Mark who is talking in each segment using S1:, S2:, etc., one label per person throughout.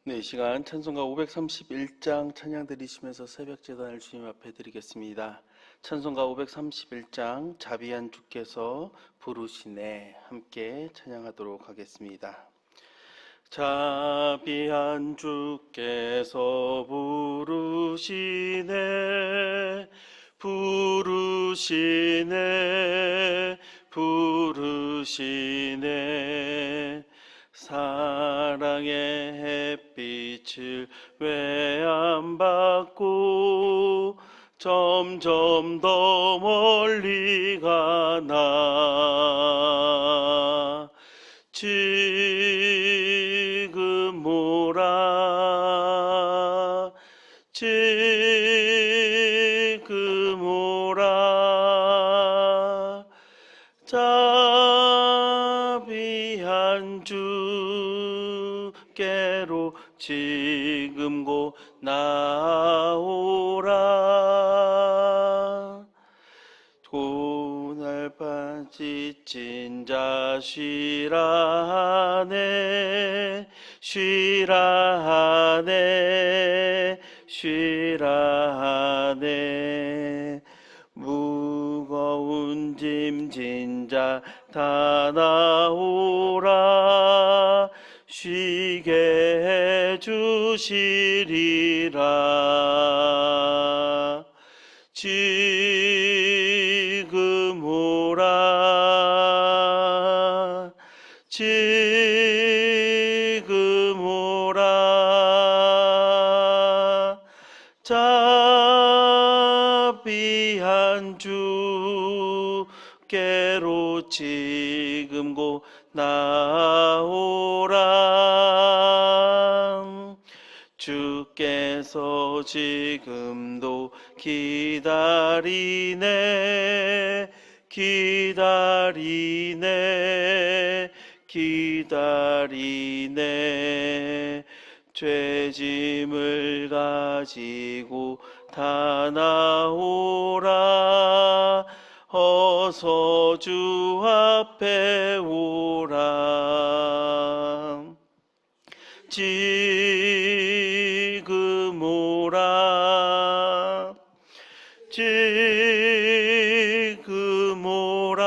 S1: 네, 이 시간 찬송가 531장 찬양 드리시면서 새벽 제단을 주님 앞에 드리겠습니다. 찬송가 531장 자비한 주께서 부르시네 함께 찬양하도록 하겠습니다. 자비한 주께서 부르시네 부르시네 부르시네 사랑의 햇빛을 왜 안 받고 점점 더 멀리 가나 지금 오라 지금 오라 자비한 주께로 지금 곧 나오라 고날판 지친 자 쉬라 하네 쉬라 하네 쉬라 하네 무거운 짐 진 자 다 나오라 쉬게 해주시리라 지금 오라 지금 오라 자비한 주께로 지금 곧 나오라 주께서 지금도 기다리네 기다리네 기다리네 죄짐을 가지고 다 나오라 어서 주 앞에 오라 지금 오라 지금 오라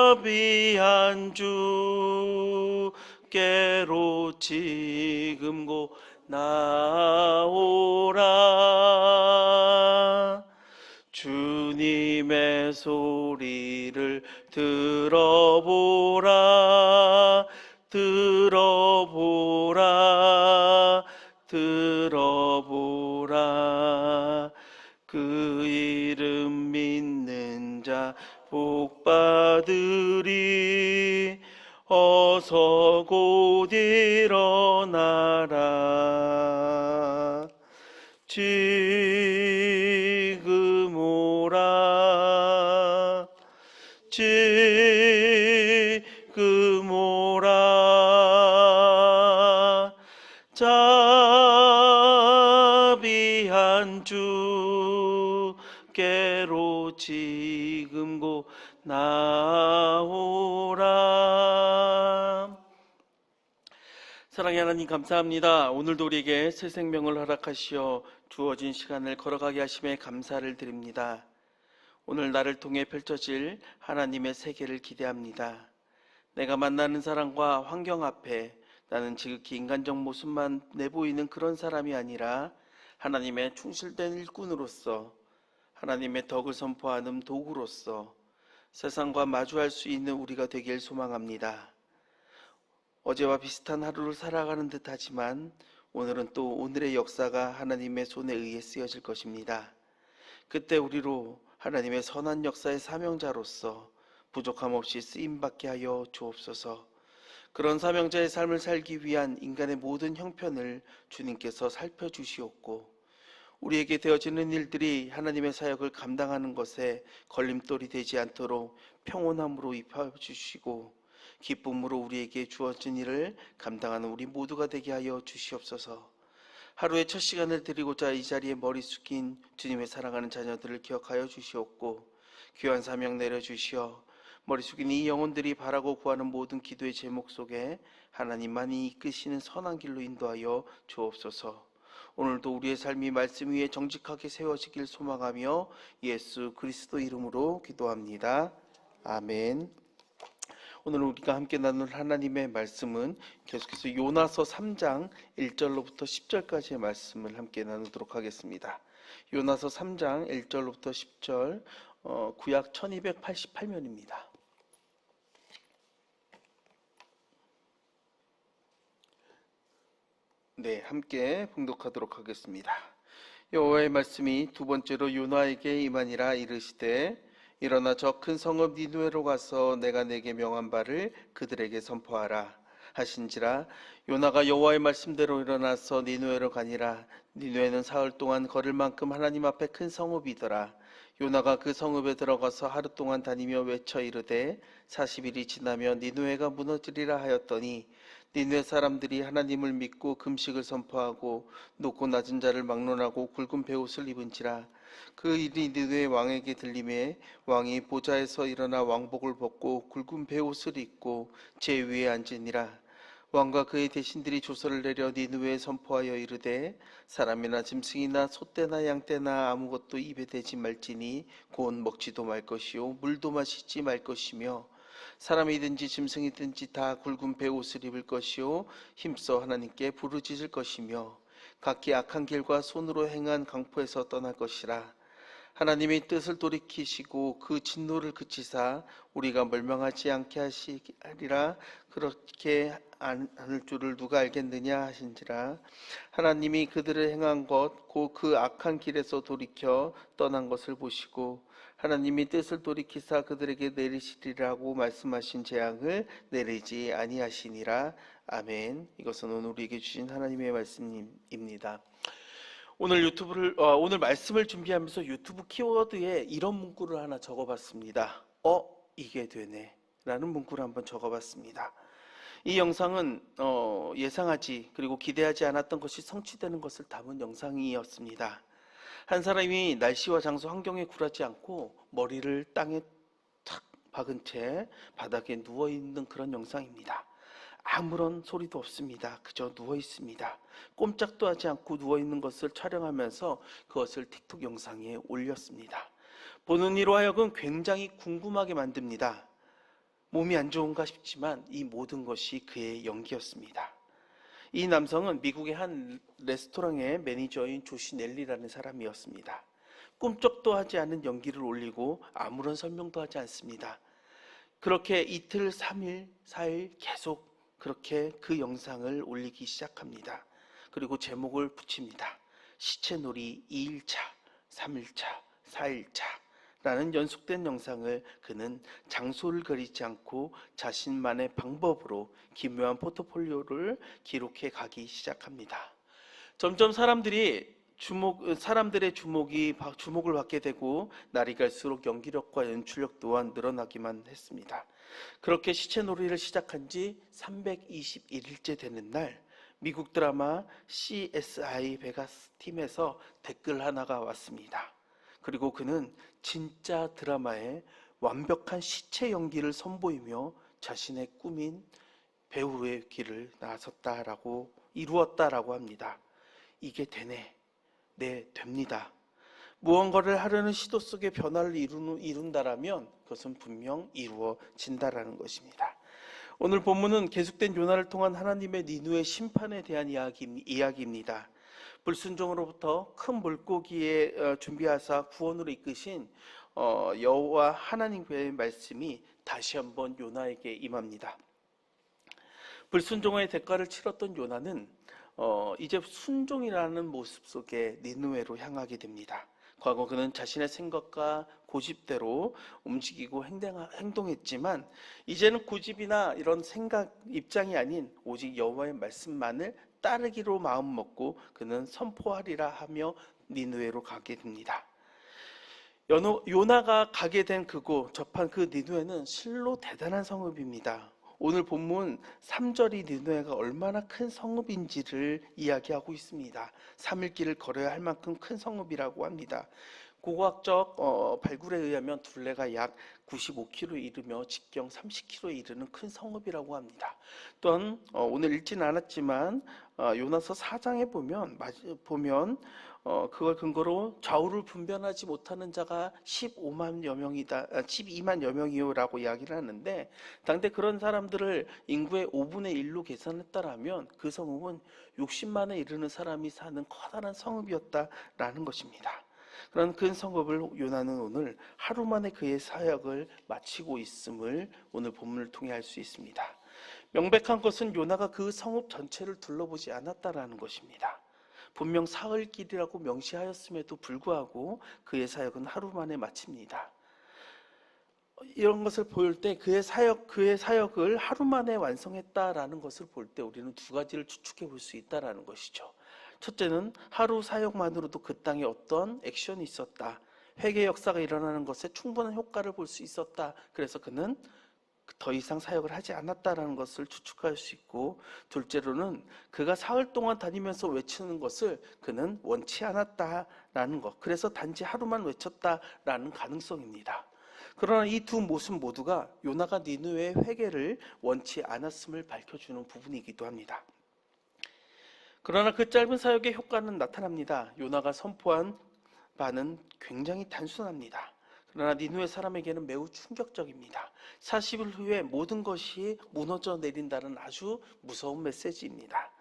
S1: 자비한 주께로 지금 곧 나오라 주님의 소리를 들어보라 들어보라 들어보라 그 이름 믿는 자 복받으리 어서 곧 일어나라 지금 오라 지금 오라 자비한 주께로 지금 곧 나오라 사랑의 하나님 감사합니다. 오늘도 우리에게 새 생명을 허락하시어 주어진 시간을 걸어가게 하심에 감사를 드립니다. 오늘 나를 통해 펼쳐질 하나님의 세계를 기대합니다. 내가 만나는 사람과 환경 앞에 나는 지극히 인간적 모습만 내보이는 그런 사람이 아니라 하나님의 충실된 일꾼으로서 하나님의 덕을 선포하는 도구로서 세상과 마주할 수 있는 우리가 되길 소망합니다. 어제와 비슷한 하루를 살아가는 듯 하지만 오늘은 또 오늘의 역사가 하나님의 손에 의해 쓰여질 것입니다. 그때 우리로 하나님의 선한 역사의 사명자로서 부족함 없이 쓰임받게 하여 주옵소서. 그런 사명자의 삶을 살기 위한 인간의 모든 형편을 주님께서 살펴주시옵고 우리에게 되어지는 일들이 하나님의 사역을 감당하는 것에 걸림돌이 되지 않도록 평온함으로 입혀주시고 기쁨으로 우리에게 주어진 일을 감당하는 우리 모두가 되게 하여 주시옵소서. 하루의 첫 시간을 드리고자 이 자리에 머리 숙인 주님의 사랑하는 자녀들을 기억하여 주시옵고 귀한 사명 내려주시어 머리 숙인 이 영혼들이 바라고 구하는 모든 기도의 제목 속에 하나님만이 이끄시는 선한 길로 인도하여 주옵소서. 오늘도 우리의 삶이 말씀 위에 정직하게 세워지길 소망하며 예수 그리스도 이름으로 기도합니다. 아멘. 오늘 우리가 함께 나눌 하나님의 말씀은 계속해서 요나서 3장 1절로부터 10절까지의 말씀을 함께 나누도록 하겠습니다. 요나서 3장 1절로부터 10절, 구약 1288면입니다. 네, 함께 봉독하도록 하겠습니다. 여호와의 말씀이 두 번째로 요나에게 임하니라. 이르시되 일어나 저 큰 성읍 니느웨로 가서 내가 내게 명한 바를 그들에게 선포하라 하신지라. 요나가 여호와의 말씀대로 일어나서 니느웨로 가니라. 니느웨는 사흘 동안 걸을 만큼 하나님 앞에 큰 성읍이더라. 요나가 그 성읍에 들어가서 하루 동안 다니며 외쳐 이르되 40일이 지나면 니느웨가 무너지리라 하였더니 니느웨 사람들이 하나님을 믿고 금식을 선포하고 높고 낮은 자를 막론하고 굵은 베옷을 입은지라. 그 일이 니느웨 왕에게 들림에 왕이 보좌에서 일어나 왕복을 벗고 굵은 베옷을 입고 제 위에 앉으니라. 왕과 그의 대신들이 조서를 내려 니느웨에 선포하여 이르되 사람이나 짐승이나 소떼나 양떼나 아무것도 입에 대지 말지니 곧 먹지도 말 것이요 물도 마시지 말 것이며 사람이든지 짐승이든지 다 굵은 베옷을 입을 것이요 힘써 하나님께 부르짖을 것이며 각기 악한 길과 손으로 행한 강포에서 떠날 것이라. 하나님이 뜻을 돌이키시고 그 진노를 그치사 우리가 멸망하지 않게 하시리라. 그렇게 않을 줄을 누가 알겠느냐 하신지라. 하나님이 그들을 행한 것 곧 그 악한 길에서 돌이켜 떠난 것을 보시고 하나님이 뜻을 돌이키사 그들에게 내리시리라고 말씀하신 재앙을 내리지 아니하시니라. 아멘. 이것은 오늘 우리에게 주신 하나님의 말씀입니다. 오늘 말씀을 준비하면서 유튜브 키워드에 이런 문구를 하나 적어봤습니다. 이게 되네 라는 문구를 한번 적어봤습니다. 이 영상은 예상하지 그리고 기대하지 않았던 것이 성취되는 것을 담은 영상이었습니다. 한 사람이 날씨와 장소 환경에 굴하지 않고 머리를 땅에 탁 박은 채 바닥에 누워있는 그런 영상입니다. 아무런 소리도 없습니다. 그저 누워 있습니다. 꼼짝도 하지 않고 누워 있는 것을 촬영하면서 그것을 틱톡 영상에 올렸습니다. 보는 이로 하여금 굉장히 궁금하게 만듭니다. 몸이 안 좋은가 싶지만 이 모든 것이 그의 연기였습니다. 이 남성은 미국의 한 레스토랑의 매니저인 조시 넬리라는 사람이었습니다. 꿈쩍도 하지 않은 연기를 올리고 아무런 설명도 하지 않습니다. 그렇게 이틀, 3일, 4일 계속 그렇게 그 영상을 올리기 시작합니다. 그리고 제목을 붙입니다. 시체놀이 2일차, 3일차, 4일차 라는 연속된 영상을 그는 장소를 가리지 않고 자신만의 방법으로 기묘한 포트폴리오를 기록해 가기 시작합니다. 점점 사람들의 주목을 받게 되고 날이 갈수록 연기력과 연출력 또한 늘어나기만 했습니다. 그렇게 시체놀이를 시작한 지 321일째 되는 날 미국 드라마 CSI 베가스 팀에서 댓글 하나가 왔습니다. 그리고 그는 진짜 드라마의 완벽한 시체 연기를 선보이며 자신의 꿈인 배우의 길을 이루었다라고 합니다. 이게 되네. 네, 됩니다. 무언가를 하려는 시도 속에 변화를 이룬다라면 그것은 분명 이루어진다라는 것입니다. 오늘 본문은 계속된 요나를 통한 하나님의 니느웨 심판에 대한 이야기입니다. 불순종으로부터 큰 물고기에 준비하사 구원으로 이끄신 여호와 하나님의 말씀이 다시 한번 요나에게 임합니다. 불순종의 대가를 치렀던 요나는 이제 순종이라는 모습 속에 니느웨로 향하게 됩니다. 과거 그는 자신의 생각과 고집대로 움직이고 행동했지만 이제는 고집이나 이런 생각 입장이 아닌 오직 여호와의 말씀만을 따르기로 마음먹고 그는 선포하리라 하며 니느웨로 가게 됩니다. 요나가 가게 된 그곳 접한 그 니느웨는 실로 대단한 성읍입니다. 오늘 본문 3절이 니느웨가 얼마나 큰 성읍인지를 이야기하고 있습니다. 3일 길을 걸어야 할 만큼 큰 성읍이라고 합니다. 고고학적 발굴에 의하면 둘레가 약 95km에 이르며 직경 30km에 이르는 큰 성읍이라고 합니다. 또한 오늘 읽지는 않았지만 요나서 4장에 보면 그걸 근거로 좌우를 분별하지 못하는 자가 15만여 명이다, 12만여 명이요라고 이야기를 하는데, 당대 그런 사람들을 인구의 5분의 1로 계산했다라면 그 성읍은 60만에 이르는 사람이 사는 커다란 성읍이었다라는 것입니다. 그런 큰 성읍을 요나는 오늘 하루 만에 그의 사역을 마치고 있음을 오늘 본문을 통해 알 수 있습니다. 명백한 것은 요나가 그 성읍 전체를 둘러보지 않았다라는 것입니다. 분명 사흘길이라고 명시하였음에도 불구하고 그의 사역은 하루 만에 마칩니다. 이런 것을 볼 때 그의 사역을 하루 만에 완성했다라는 것을 볼 때 우리는 두 가지를 추측해 볼 수 있다라는 것이죠. 첫째는 하루 사역만으로도 그 땅에 어떤 액션이 있었다. 회개 역사가 일어나는 것에 충분한 효과를 볼 수 있었다. 그래서 그는 더 이상 사역을 하지 않았다라는 것을 추측할 수 있고, 둘째로는 그가 사흘 동안 다니면서 외치는 것을 그는 원치 않았다라는 것, 그래서 단지 하루만 외쳤다라는 가능성입니다. 그러나 이 두 모습 모두가 요나가 니느웨의 회개를 원치 않았음을 밝혀주는 부분이기도 합니다. 그러나 그 짧은 사역의 효과는 나타납니다. 요나가 선포한 바는 굉장히 단순합니다. 그러나 니느웨 사람에게는 매우 충격적입니다. 40일 후에 모든 것이 무너져 내린다는 아주 무서운 메시지입니다.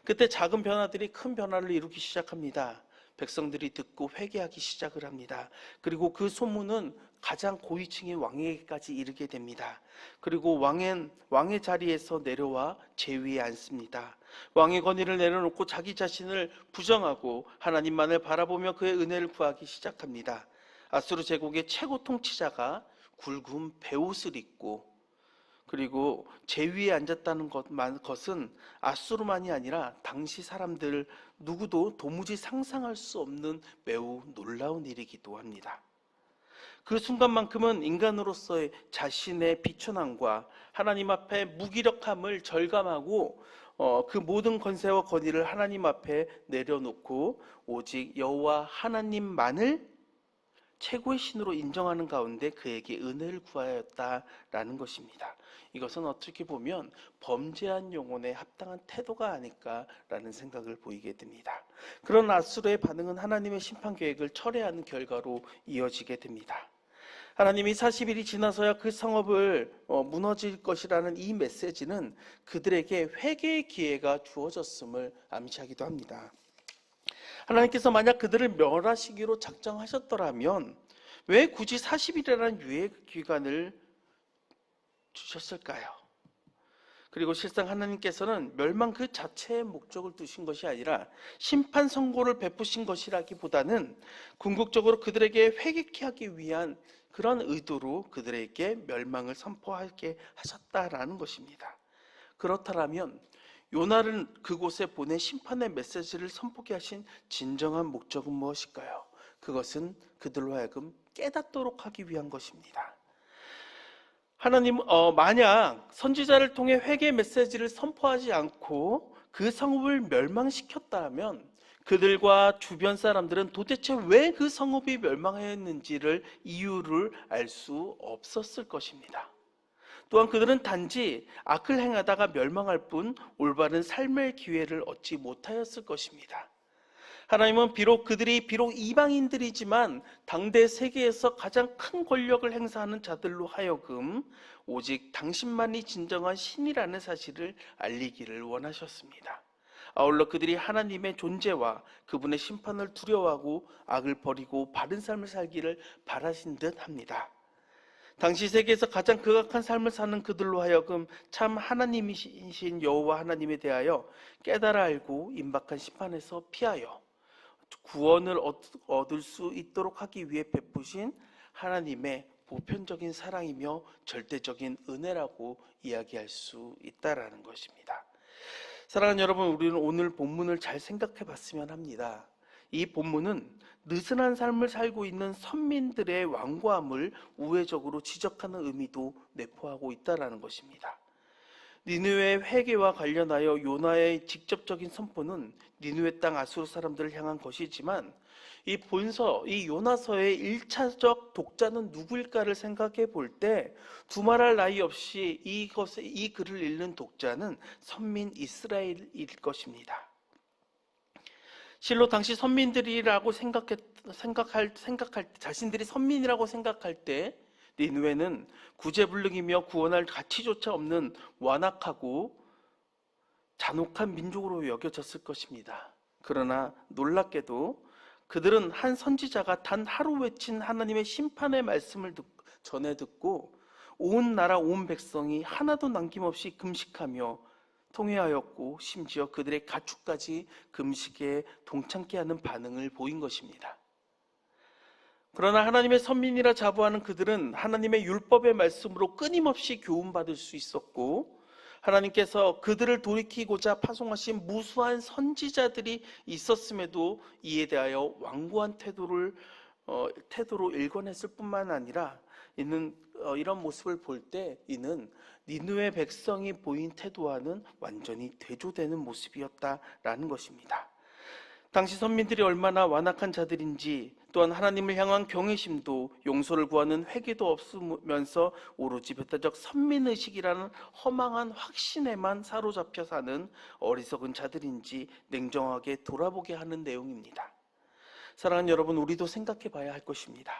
S1: 그때 작은 변화들이 큰 변화를 이루기 시작합니다. 백성들이 듣고 회개하기 시작을 합니다. 그리고 그 소문은 가장 고위층인 왕에게까지 이르게 됩니다. 그리고 왕의 자리에서 내려와 제위에 앉습니다. 왕의 권위를 내려놓고 자기 자신을 부정하고 하나님만을 바라보며 그의 은혜를 구하기 시작합니다. 아수르 제국의 최고 통치자가 굵은 베옷을 입고 그리고 제위에 앉았다는 것은 아수르만이 아니라 당시 사람들 누구도 도무지 상상할 수 없는 매우 놀라운 일이기도 합니다. 그 순간만큼은 인간으로서의 자신의 비천함과 하나님 앞에 무기력함을 절감하고 그 모든 권세와 권위를 하나님 앞에 내려놓고 오직 여호와 하나님만을 최고의 신으로 인정하는 가운데 그에게 은혜를 구하였다라는 것입니다. 이것은 어떻게 보면 범죄한 영혼에 합당한 태도가 아닐까라는 생각을 보이게 됩니다. 그런 아수르의 반응은 하나님의 심판 계획을 철회하는 결과로 이어지게 됩니다. 하나님이 40일이 지나서야 그 성읍을 무너질 것이라는 이 메시지는 그들에게 회개의 기회가 주어졌음을 암시하기도 합니다. 하나님께서 만약 그들을 멸하시기로 작정하셨더라면 왜 굳이 40일이라는 유예 기간을 주셨을까요? 그리고 실상 하나님께서는 멸망 그 자체의 목적을 두신 것이 아니라 심판 선고를 베푸신 것이라기보다는 궁극적으로 그들에게 회개케 하기 위한 그런 의도로 그들에게 멸망을 선포하게 하셨다라는 것입니다. 그렇다면 요나를 그곳에 보내 심판의 메시지를 선포하게 하신 진정한 목적은 무엇일까요? 그것은 그들로 하여금 깨닫도록 하기 위한 것입니다. 하나님, 만약 선지자를 통해 회개 메시지를 선포하지 않고 그 성읍을 멸망시켰다면 그들과 주변 사람들은 도대체 왜 그 성읍이 멸망했는지를 이유를 알 수 없었을 것입니다. 또한 그들은 단지 악을 행하다가 멸망할 뿐 올바른 삶의 기회를 얻지 못하였을 것입니다. 하나님은 그들이 비록 이방인들이지만 당대 세계에서 가장 큰 권력을 행사하는 자들로 하여금 오직 당신만이 진정한 신이라는 사실을 알리기를 원하셨습니다. 아울러 그들이 하나님의 존재와 그분의 심판을 두려워하고 악을 버리고 바른 삶을 살기를 바라신 듯 합니다. 당시 세계에서 가장 극악한 삶을 사는 그들로 하여금 참 하나님이신 여호와 하나님에 대하여 깨달아 알고 임박한 심판에서 피하여 구원을 얻을 수 있도록 하기 위해 베푸신 하나님의 보편적인 사랑이며 절대적인 은혜라고 이야기할 수 있다라는 것입니다. 사랑하는 여러분, 우리는 오늘 본문을 잘 생각해 봤으면 합니다. 이 본문은 느슨한 삶을 살고 있는 선민들의 완고함을 우회적으로 지적하는 의미도 내포하고 있다는 것입니다. 니느웨의 회개와 관련하여 요나의 직접적인 선포는 니느웨 땅 아수르 사람들을 향한 것이지만 이 본서, 이 요나서의 1차적 독자는 누구일까를 생각해 볼 때 두말할 나위 없이 이 글을 읽는 독자는 선민 이스라엘일 것입니다. 실로 당시 선민들이라고 생각할 때, 자신들이 선민이라고 생각할 때 니느웨는 구제불능이며 구원할 가치조차 없는 완악하고 잔혹한 민족으로 여겨졌을 것입니다. 그러나 놀랍게도 그들은 한 선지자가 단 하루 외친 하나님의 심판의 말씀을 전해 듣고 온 나라 온 백성이 하나도 남김없이 금식하며 통회하였고 심지어 그들의 가축까지 금식에 동참케 하는 반응을 보인 것입니다. 그러나 하나님의 선민이라 자부하는 그들은 하나님의 율법의 말씀으로 끊임없이 교훈받을 수 있었고 하나님께서 그들을 돌이키고자 파송하신 무수한 선지자들이 있었음에도 이에 대하여 완고한 태도로 일관했을 뿐만 아니라 이런 모습을 볼 때 이는 니느웨 백성이 보인 태도와는 완전히 대조되는 모습이었다라는 것입니다. 당시 선민들이 얼마나 완악한 자들인지 또한 하나님을 향한 경외심도 용서를 구하는 회개도 없으면서 오로지 배타적 선민의식이라는 허망한 확신에만 사로잡혀 사는 어리석은 자들인지 냉정하게 돌아보게 하는 내용입니다. 사랑하는 여러분, 우리도 생각해 봐야 할 것입니다.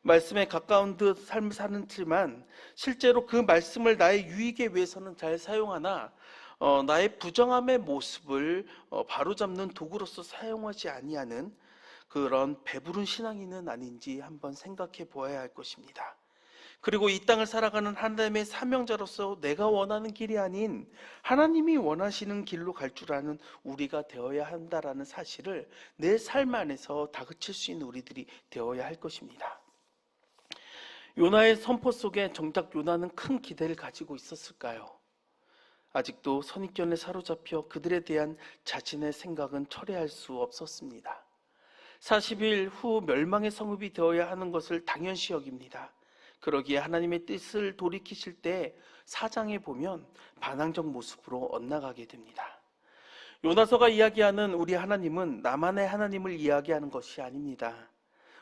S1: 말씀에 가까운 듯 삶을 사는지만 실제로 그 말씀을 나의 유익에 위해서는 잘 사용하나 나의 부정함의 모습을 바로잡는 도구로서 사용하지 아니하는 그런 배부른 신앙인은 아닌지 한번 생각해 보아야 할 것입니다. 그리고 이 땅을 살아가는 하나님의 사명자로서 내가 원하는 길이 아닌 하나님이 원하시는 길로 갈 줄 아는 우리가 되어야 한다라는 사실을 내 삶 안에서 다그칠 수 있는 우리들이 되어야 할 것입니다. 요나의 선포 속에 정작 요나는 큰 기대를 가지고 있었을까요? 아직도 선입견에 사로잡혀 그들에 대한 자신의 생각은 철회할 수 없었습니다. 40일 후 멸망의 성읍이 되어야 하는 것을 당연시 여깁니다. 그러기에 하나님의 뜻을 돌이키실 때 4장에 보면 반항적 모습으로 엇나가게 됩니다. 요나서가 이야기하는 우리 하나님은 나만의 하나님을 이야기하는 것이 아닙니다.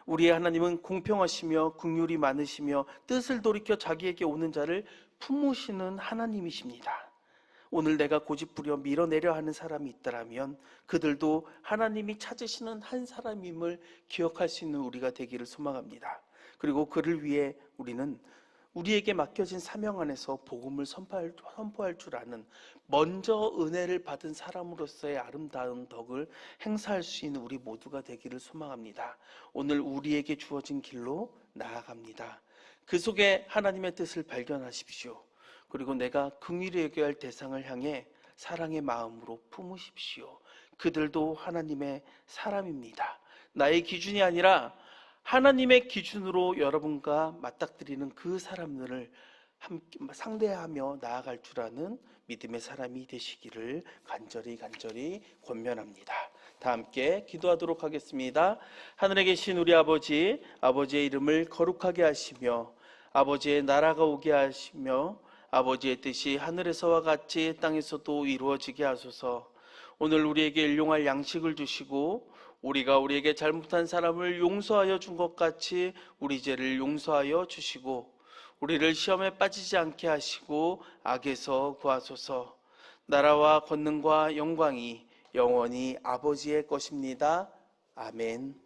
S1: 우리의 하나님은 공평하시며 긍휼이 많으시며 뜻을 돌이켜 자기에게 오는 자를 품으시는 하나님이십니다. 오늘 내가 고집부려 밀어내려 하는 사람이 있다면 그들도 하나님이 찾으시는 한 사람임을 기억할 수 있는 우리가 되기를 소망합니다. 그리고 그를 위해 우리는 우리에게 맡겨진 사명 안에서 복음을 선포할 줄 아는 먼저 은혜를 받은 사람으로서의 아름다운 덕을 행사할 수 있는 우리 모두가 되기를 소망합니다. 오늘 우리에게 주어진 길로 나아갑니다. 그 속에 하나님의 뜻을 발견하십시오. 그리고 내가 긍휼히 여겨야 할 대상을 향해 사랑의 마음으로 품으십시오. 그들도 하나님의 사람입니다. 나의 기준이 아니라 하나님의 기준으로 여러분과 맞닥뜨리는 그 사람들을 함께 상대하며 나아갈 줄 아는 믿음의 사람이 되시기를 간절히 권면합니다. 다 함께 기도하도록 하겠습니다. 하늘에 계신 우리 아버지, 아버지의 이름을 거룩하게 하시며 아버지의 나라가 오게 하시며 아버지의 뜻이 하늘에서와 같이 땅에서도 이루어지게 하소서. 오늘 우리에게 일용할 양식을 주시고 우리가 우리에게 잘못한 사람을 용서하여 준 것 같이 우리 죄를 용서하여 주시고 우리를 시험에 빠지지 않게 하시고 악에서 구하소서. 나라와 권능과 영광이 영원히 아버지의 것입니다. 아멘.